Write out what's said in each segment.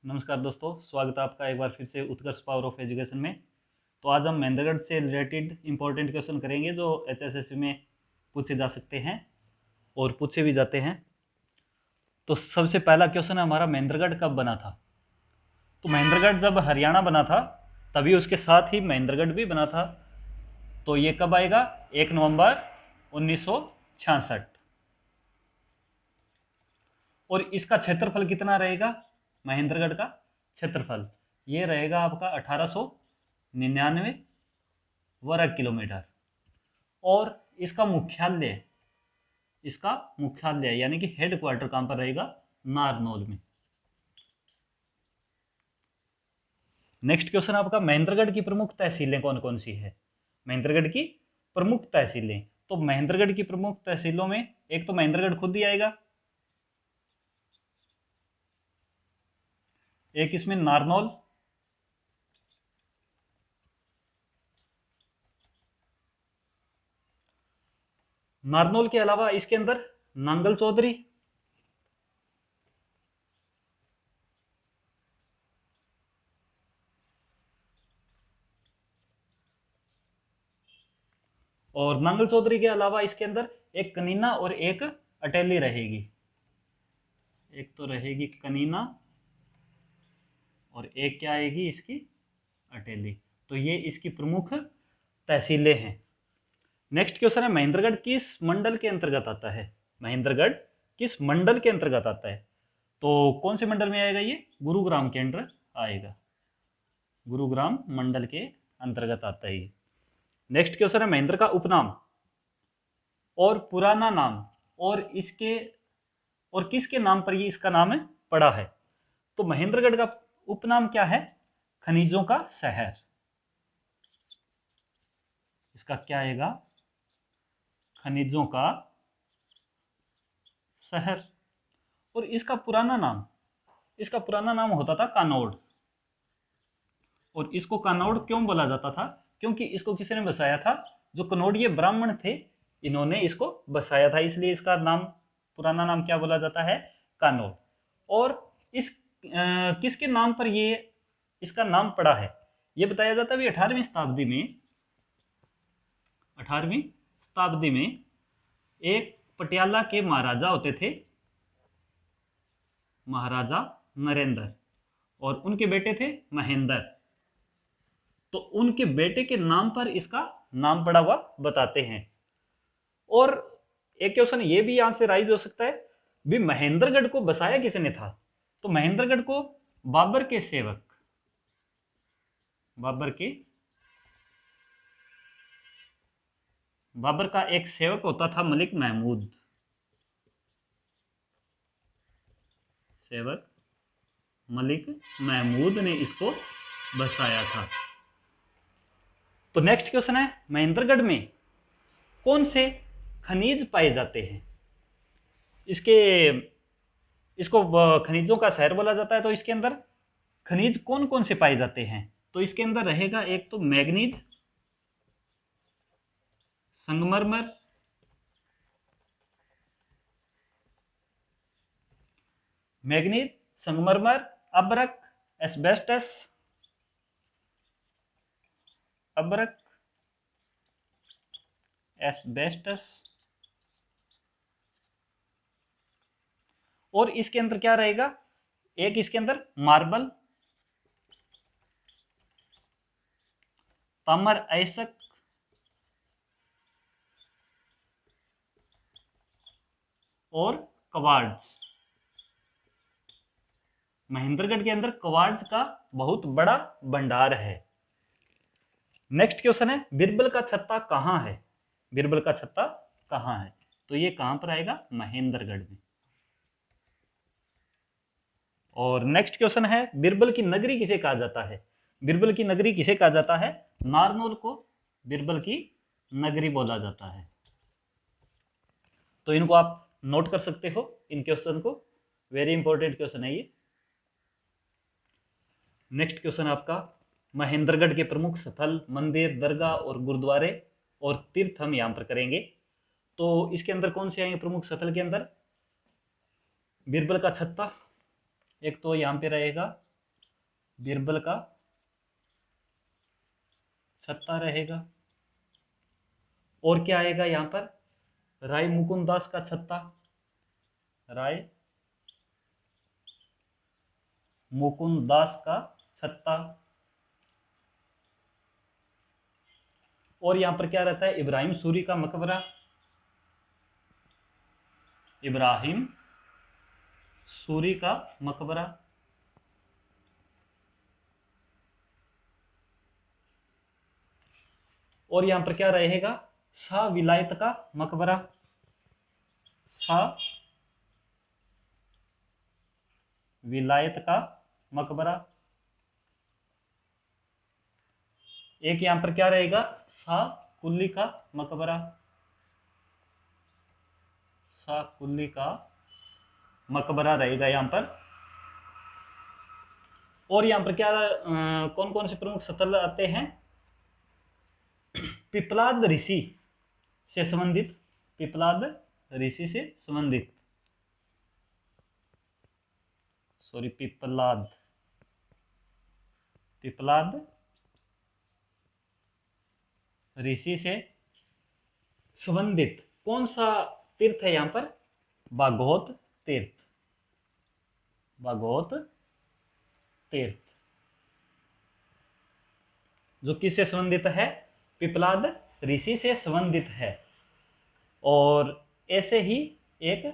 नमस्कार दोस्तों, स्वागत है आपका एक बार फिर से उत्कर्ष पावर ऑफ एजुकेशन में। तो आज हम महेंद्रगढ़ से रिलेटेड इंपॉर्टेंट क्वेश्चन करेंगे जो एचएसएससी में पूछे जा सकते हैं और पूछे भी जाते हैं। तो सबसे पहला क्वेश्चन है हमारा, महेंद्रगढ़ कब बना था। तो महेंद्रगढ़ जब हरियाणा बना था तभी उसके साथ ही महेंद्रगढ़ भी बना था। तो ये कब आएगा? 1 नवंबर 1966। और इसका क्षेत्रफल कितना रहेगा? महेंद्रगढ़ का क्षेत्रफल ये रहेगा आपका 1899 वर्ग किलोमीटर। और इसका मुख्यालय यानी कि हेड क्वार्टर कहां पर रहेगा? नारनौल में। नेक्स्ट क्वेश्चन आपका, महेंद्रगढ़ की प्रमुख तहसीलें कौन कौन सी है? महेंद्रगढ़ की प्रमुख तहसीलें, तो महेंद्रगढ़ की प्रमुख तहसीलों में एक तो महेंद्रगढ़ खुद ही आएगा, एक इसमें नारनौल, नारनौल के अलावा इसके अंदर नांगल चौधरी, और नांगल चौधरी के अलावा इसके अंदर एक कनीना और एक अटेली रहेगी। एक तो रहेगी कनीना और एक क्या आएगी? इसकी अटेली। तो ये इसकी प्रमुख तहसीलें हैं। नेक्स्ट क्वेश्चन है, महेंद्रगढ़ किस मंडल के अंतर्गत आता है? महेंद्रगढ़ किस मंडल के अंतर्गत आता है? तो कौन से मंडल में आएगा ये? गुरुग्राम के अंडर आएगा, गुरुग्राम मंडल के अंतर्गत आता है। नेक्स्ट क्वेश्चन है, महेंद्र का उपनाम और पुराना नाम और किसके नाम पर ये इसका नाम पड़ा है? तो महेंद्रगढ़ का उपनाम क्या है? खनिजों का शहर। इसका क्या आएगा? खनिजों का शहर। और इसका पुराना नाम होता था कानौड़। और इसको कानौड़ क्यों बोला जाता था? क्योंकि इसको किसी ने बसाया था, जो कनौड़िए ब्राह्मण थे, इन्होंने इसको बसाया था, इसलिए इसका नाम, पुराना नाम क्या बोला जाता है? कानौड़। और इस किसके नाम पर ये इसका नाम पड़ा है? ये बताया जाता है 18वीं शताब्दी में एक पटियाला के महाराजा होते थे, महाराजा नरेंद्र, और उनके बेटे थे महेंद्र। तो उनके बेटे के नाम पर इसका नाम पड़ा हुआ बताते हैं। और एक क्वेश्चन ये भी यहां से राइज हो सकता है, भी महेंद्रगढ़ को बसाया किसने था? तो महेंद्रगढ़ को बाबर के सेवक, बाबर का एक सेवक होता था मलिक महमूद, सेवक मलिक महमूद ने इसको बसाया था। तो नेक्स्ट क्वेश्चन है, महेंद्रगढ़ में कौन से खनिज पाए जाते हैं? इसको खनिजों का शहर बोला जाता है। तो इसके अंदर खनिज कौन कौन से पाए जाते हैं? तो इसके अंदर रहेगा एक तो मैग्नीज, संगमरमर, अबरक, एस्बेस्टस, और इसके अंदर क्या रहेगा? एक इसके अंदर मार्बल, तामर अयस्क, और क्वार्ट्ज। महेंद्रगढ़ के अंदर क्वार्ट्ज का बहुत बड़ा भंडार है। नेक्स्ट क्वेश्चन है, बिरबल का छत्ता कहां है? बिरबल का छत्ता कहां है? तो ये कहां पर आएगा? महेंद्रगढ़ में। और नेक्स्ट क्वेश्चन है, बिरबल की नगरी किसे कहा जाता है? बिरबल की नगरी किसे कहा जाता है? नारनौल को बिरबल की नगरी बोला जाता है। तो इनको आप नोट कर सकते हो, इन क्वेश्चन को, वेरी इंपॉर्टेंट क्वेश्चन है ये। नेक्स्ट क्वेश्चन आपका, महेंद्रगढ़ के प्रमुख स्थल, मंदिर, दरगाह और गुरुद्वारे और तीर्थ हम यहां पर करेंगे। तो इसके अंदर कौन से आएंगे प्रमुख स्थल के अंदर? बिरबल का छत्ता एक तो यहां पे रहेगा, बीरबल का छत्ता रहेगा। और क्या आएगा यहाँ पर, राय मुकुंद दास का छत्ता, राय मुकुंद दास का छत्ता। और यहां पर क्या रहता है, इब्राहिम सूरी का मकबरा, इब्राहिम सूरी का मकबरा। और यहां पर क्या रहेगा, शाह विलायत का मकबरा, शाह विलायत का मकबरा। एक यहां पर क्या रहेगा, शाह कुली का मकबरा, शाह कुली का मकबरा रहेगा यहां पर। और यहां पर क्या कौन कौन से प्रमुख स्थल आते हैं, पिपलाद ऋषि से संबंधित, पिपलाद ऋषि से संबंधित, सॉरी पिपलाद, पिपलाद ऋषि से संबंधित कौन सा तीर्थ है यहां पर, बागोत तीर्थ, बागोत तीर्थ, जो किससे संबंधित है, पिपलाद ऋषि से संबंधित है। और ऐसे ही एक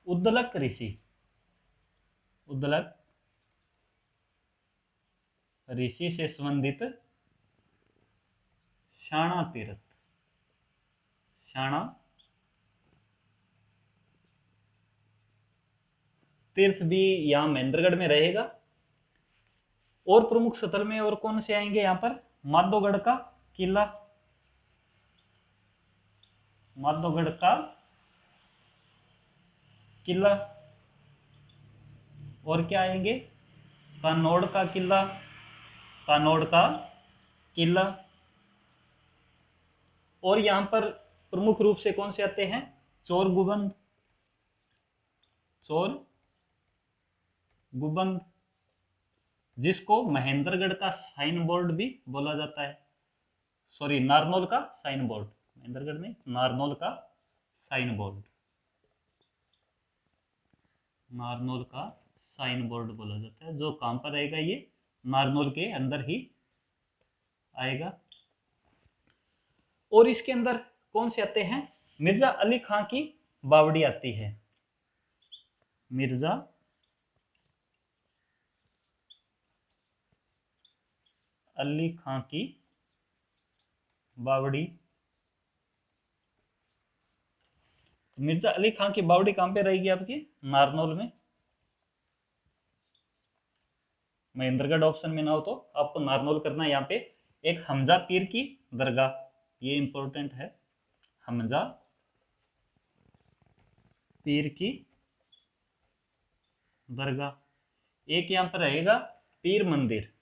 उद्दलक ऋषि, उद्दलक ऋषि से संबंधित शाणा तीर्थ, शाणा तीर्थ भी यहां महेंद्रगढ़ में रहेगा। और प्रमुख स्थल में और कौन से आएंगे यहां पर, माधोगढ़ का किला, माधोगढ़ का किला। और क्या आएंगे, कानौड़ का किला, कानौड़ का किला। और यहां पर प्रमुख रूप से कौन से आते हैं, चोर गुबंद, चोर गुबंद, जिसको महेंद्रगढ़ का साइन बोर्ड भी बोला जाता है, सॉरी नारनौल का साइन बोर्ड, महेंद्रगढ़ में नारनौल का साइन बोर्ड, नारनौल का साइन बोर्ड बोला जाता है। जो कहां पर रहेगा, ये नारनौल के अंदर ही आएगा। और इसके अंदर कौन से आते हैं, मिर्जा अली खां की बावड़ी आती है, मिर्जा अली खां की बावड़ी। मिर्जा अली खां की बावड़ी कहां पे रहेगी आपकी, नारनौल में। महेंद्रगढ़ ऑप्शन में ना हो तो आपको नारनौल करना है। यहाँ पे एक हमजा पीर की दरगाह, ये इंपॉर्टेंट है, हमजा पीर की दरगाह। एक यहाँ पर रहेगा पीर मंदिर,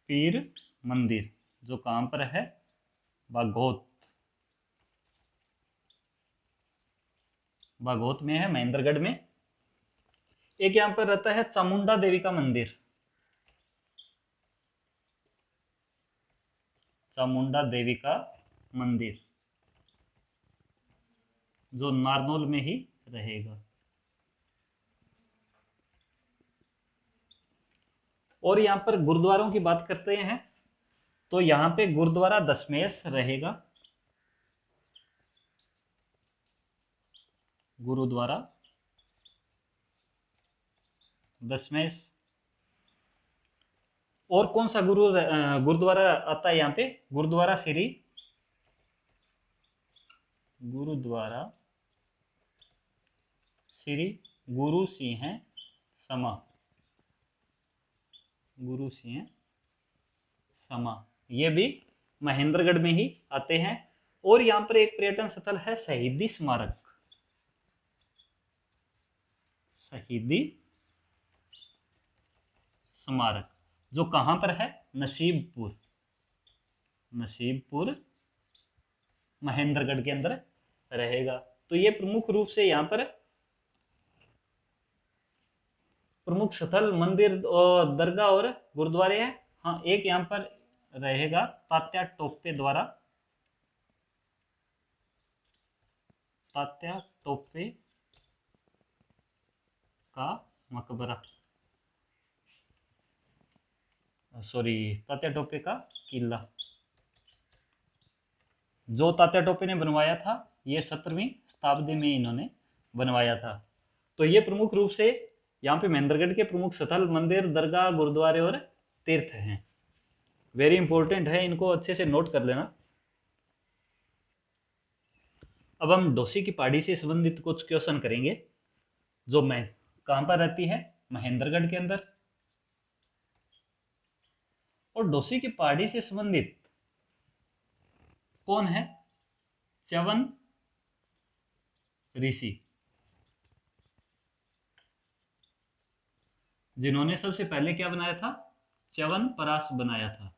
पीर मंदिर जो कहां पर है, बागोत, बागोत में है, महेंद्रगढ़ में। एक यहां पर रहता है चामुंडा देवी का मंदिर, चामुंडा देवी का मंदिर, जो नारनौल में ही रहेगा। और यहां पर गुरुद्वारों की बात करते हैं तो यहां पे गुरुद्वारा दशमेश रहेगा, गुरुद्वारा दशमेश। और कौन सा गुरुद्वारा आता है यहाँ पे, गुरुद्वारा श्री, गुरुद्वारा श्री गुरु सिंह समा, गुरु सिंह समा, ये भी महेंद्रगढ़ में ही आते हैं। और यहाँ पर एक पर्यटन स्थल है शहीदी स्मारक, शहीदी स्मारक, जो कहां पर है, नसीबपुर, नसीबपुर महेंद्रगढ़ के अंदर रहेगा। तो ये प्रमुख रूप से यहां पर प्रमुख स्थल मंदिर और दरगाह और गुरुद्वारे हैं। हाँ, एक यहाँ पर रहेगा तात्या टोपे द्वारा, तात्या टोपे का मकबरा, सॉरी, तात्या टोपे का किला, जो तात्या टोपे ने बनवाया था, ये 17वीं शताब्दी में इन्होंने बनवाया था। तो ये प्रमुख रूप से यहाँ पे महेंद्रगढ़ के प्रमुख स्थल मंदिर, दरगाह, गुरुद्वारे और तीर्थ हैं। वेरी इंपॉर्टेंट है, इनको अच्छे से नोट कर लेना। अब हम डोसी की पहाड़ी से संबंधित कुछ क्वेश्चन करेंगे, जो मैं कहाँ पर रहती है, महेंद्रगढ़ के अंदर। और डोसी की पहाड़ी से संबंधित कौन है, च्यवन ऋषि, जिन्होंने सबसे पहले क्या बनाया था, च्यवन प्राश बनाया था।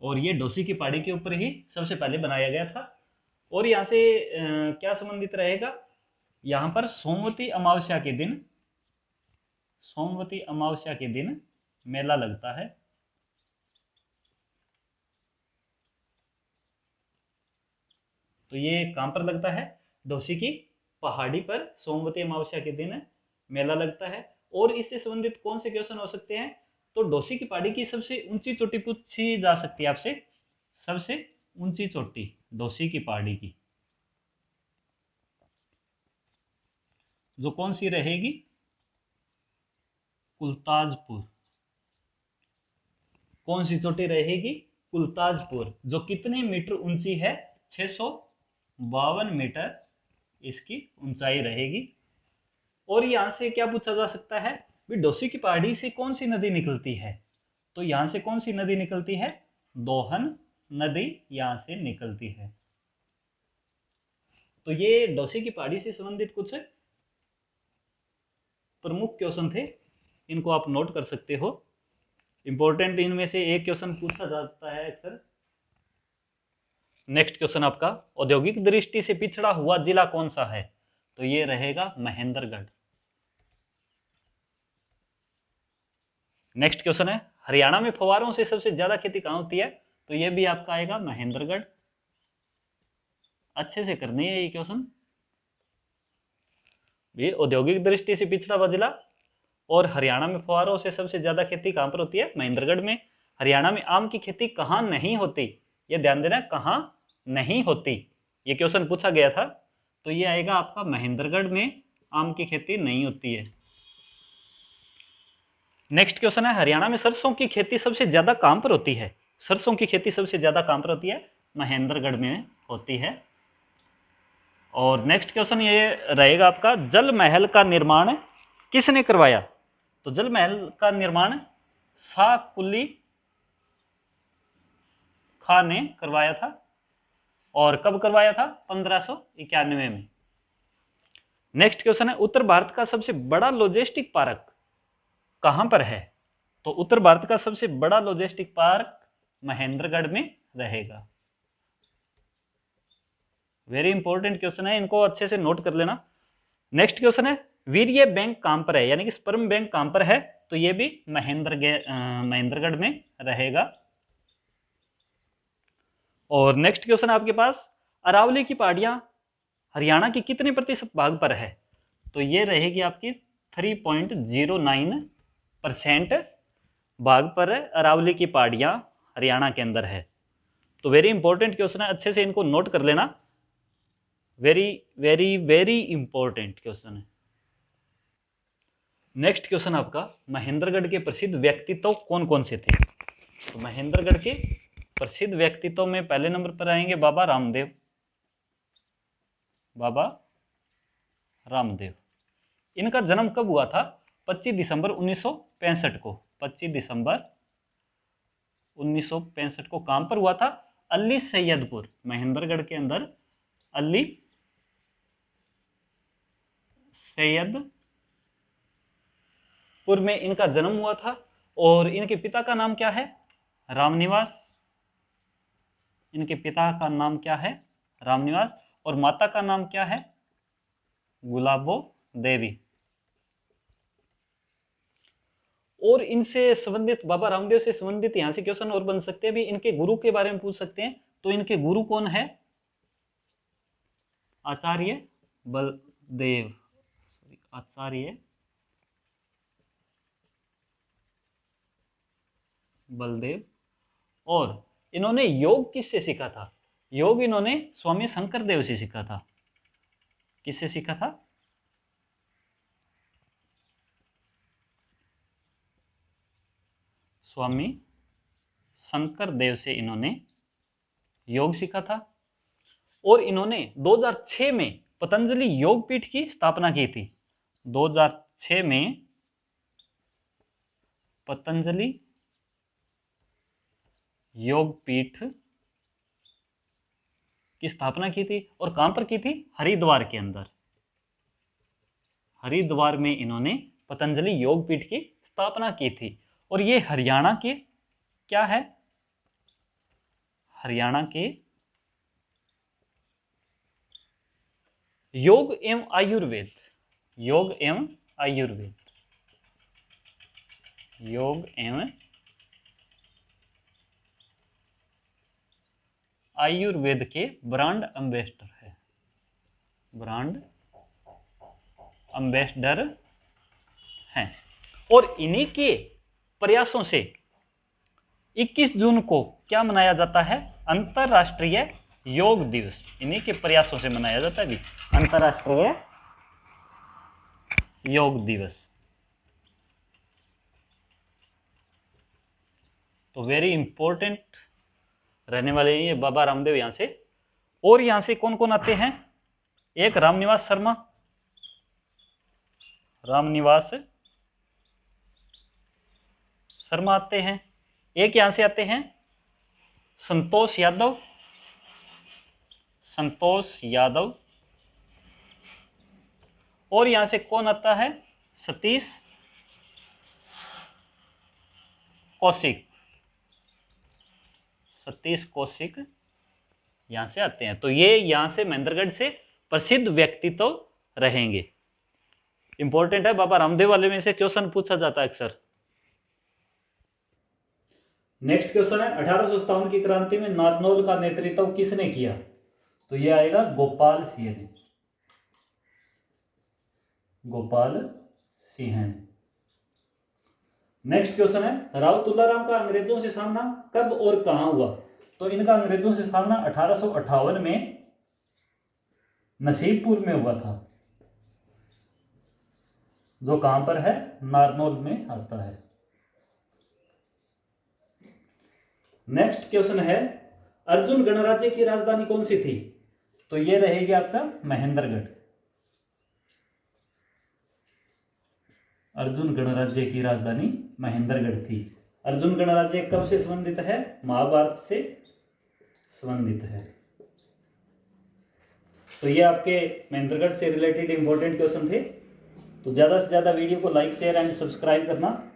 और ये डोसी की पहाड़ी के ऊपर ही सबसे पहले बनाया गया था। और यहाँ से क्या संबंधित रहेगा, यहाँ पर सोमवती अमावस्या के दिन, सोमवती अमावस्या के दिन मेला लगता है। तो ये कहाँ पर लगता है, डोसी की पहाड़ी पर सोमवती अमावस्या के दिन मेला लगता है। और इससे संबंधित कौन से क्वेश्चन हो सकते हैं, तो डोसी की पहाड़ी की सबसे ऊंची चोटी पूछी जा सकती है आपसे, सबसे ऊंची चोटी डोसी की पहाड़ी की, जो कौन सी रहेगी, कुलताजपुर। कौन सी चोटी रहेगी, कुलताजपुर, जो कितने मीटर ऊंची है, 652 मीटर इसकी ऊंचाई रहेगी। और यहां से क्या पूछा जा सकता है, भी डोसी की पहाड़ी से कौन सी नदी निकलती है, तो यहां से कौन सी नदी निकलती है, दोहन नदी यहां से निकलती है। तो ये डोसी की पहाड़ी से संबंधित कुछ प्रमुख क्वेश्चन थे, इनको आप नोट कर सकते हो। इंपॉर्टेंट इनमें से एक क्वेश्चन पूछा जाता है अक्सर। नेक्स्ट क्वेश्चन आपका, औद्योगिक दृष्टि से पिछड़ा हुआ जिला कौन सा है, तो ये रहेगा महेंद्रगढ़। नेक्स्ट क्वेश्चन है, हरियाणा में फव्वारों से सबसे ज्यादा खेती कहां होती है, तो ये भी आपका आएगा महेंद्रगढ़। अच्छे से करनी है ये क्वेश्चन। ये औद्योगिक दृष्टि से पिछड़ा हुआ जिला, और हरियाणा में फव्वारों से सबसे ज्यादा खेती कहां पर होती है, महेंद्रगढ़ में। हरियाणा में आम की खेती कहां नहीं होती, ये ध्यान देना, कहां नहीं होती, ये क्वेश्चन पूछा गया था। तो ये आएगा आपका महेंद्रगढ़ में आम की खेती नहीं होती है। नेक्स्ट क्वेश्चन है, हरियाणा में सरसों की खेती सबसे ज्यादा कहां पर होती है, सरसों की खेती सबसे ज्यादा कहां पर होती है, महेंद्रगढ़ में होती है। और नेक्स्ट क्वेश्चन ये रहेगा आपका, जल महल का निर्माण किसने करवाया, तो जल महल का निर्माण शाह कुली खां ने करवाया था। और कब करवाया था, 1591 में। नेक्स्ट क्वेश्चन है, उत्तर भारत का सबसे बड़ा लॉजिस्टिक पार्क कहां पर है, तो उत्तर भारत का सबसे बड़ा लॉजिस्टिक पार्क महेंद्रगढ़ में रहेगा। वेरी इंपॉर्टेंट क्वेश्चन है, इनको अच्छे से नोट कर लेना। नेक्स्ट क्वेश्चन है, वीर्य बैंक कहां पर है, यानी कि स्पर्म बैंक कहां पर है, तो ये भी महेंद्रगढ़ में रहेगा। और नेक्स्ट क्वेश्चन आपके पास, अरावली की पहाड़ियां हरियाणा की कितने प्रतिशत भाग पर है, तो ये रहेगी आपकी 3.09% भाग पर अरावली की पहाड़ियां हरियाणा के अंदर है। तो वेरी इंपॉर्टेंट क्वेश्चन है, अच्छे से इनको नोट कर लेना। Very very very important question है। नेक्स्ट क्वेश्चन आपका, महेंद्रगढ़ के प्रसिद्ध व्यक्तित्व कौन कौन से थे, तो महेंद्रगढ़ के प्रसिद्ध व्यक्तित्व में पहले नंबर पर आएंगे बाबा रामदेव। बाबा रामदेव, इनका जन्म कब हुआ था, 25 दिसंबर 1965 को, 25 दिसंबर 1965 को कहां पर हुआ था, अली सैयदपुर, महेंद्रगढ़ के अंदर अली सैयदपुर में इनका जन्म हुआ था। और इनके पिता का नाम क्या है, रामनिवास, इनके पिता का नाम क्या है, रामनिवास। और माता का नाम क्या है, गुलाबो देवी। और इनसे संबंधित, बाबा रामदेव से संबंधित यहां से क्वेश्चन और बन सकते हैं भी, इनके गुरु के बारे में पूछ सकते हैं। तो इनके गुरु कौन है? आचार्य बलदेव, आचार्य बलदेव। और इन्होंने योग किससे सीखा था? योग इन्होंने स्वामी शंकर देव से सीखा था। किससे सीखा था? स्वामी शंकर देव से इन्होंने योग सीखा था। और इन्होंने 2006 में पतंजलि योग पीठ की स्थापना की थी। 2006 में पतंजलि योग पीठ की स्थापना की थी। और कहां पर की थी? हरिद्वार के अंदर। हरिद्वार में इन्होंने पतंजलि योग पीठ की स्थापना की थी। और ये हरियाणा के क्या है? हरियाणा के योग एवं आयुर्वेद, योग एवं आयुर्वेद, योग एवं आयुर्वेद के ब्रांड एम्बेसडर है, ब्रांड एम्बेसडर हैं। और इन्हीं के प्रयासों से 21 जून को क्या मनाया जाता है? अंतरराष्ट्रीय योग दिवस। इन्हीं के प्रयासों से मनाया जाता है भी अंतरराष्ट्रीय योग दिवस। तो वेरी इंपॉर्टेंट रहने वाले ये बाबा रामदेव यहां से। और यहां से कौन कौन आते हैं? एक रामनिवास शर्मा, रामनिवास शर्मा आते हैं। एक यहां से आते हैं संतोष यादव, संतोष यादव। और यहां से कौन आता है? सतीश कौशिक, सतीश कौशिक यहां से आते हैं। तो ये यहां से महेंद्रगढ़ से प्रसिद्ध व्यक्तित्व तो रहेंगे। इंपॉर्टेंट है, बाबा रामदेव वाले में से क्वेश्चन पूछा जाता है अक्सर। नेक्स्ट क्वेश्चन है 1857 की क्रांति में नारनौल का नेतृत्व किसने किया? तो ये आएगा गोपाल सिंह ने, गोपाल सिंह ने। नेक्स्ट क्वेश्चन है राव तुलाराम का अंग्रेजों से सामना कब और कहां हुआ? तो इनका अंग्रेजों से सामना 1858 में नसीबपुर में हुआ था, जो कहां पर है? नारनौल में आता है। नेक्स्ट क्वेश्चन है अर्जुन गणराज्य की राजधानी कौन सी थी? तो ये रहेगी आपका महेंद्रगढ़। अर्जुन गणराज्य की राजधानी महेंद्रगढ़ थी। अर्जुन गणराज्य कब से संबंधित है? महाभारत से संबंधित है। तो ये आपके महेंद्रगढ़ से रिलेटेड इंपॉर्टेंट क्वेश्चन थे। तो ज्यादा से ज्यादा वीडियो को लाइक शेयर एंड सब्सक्राइब करना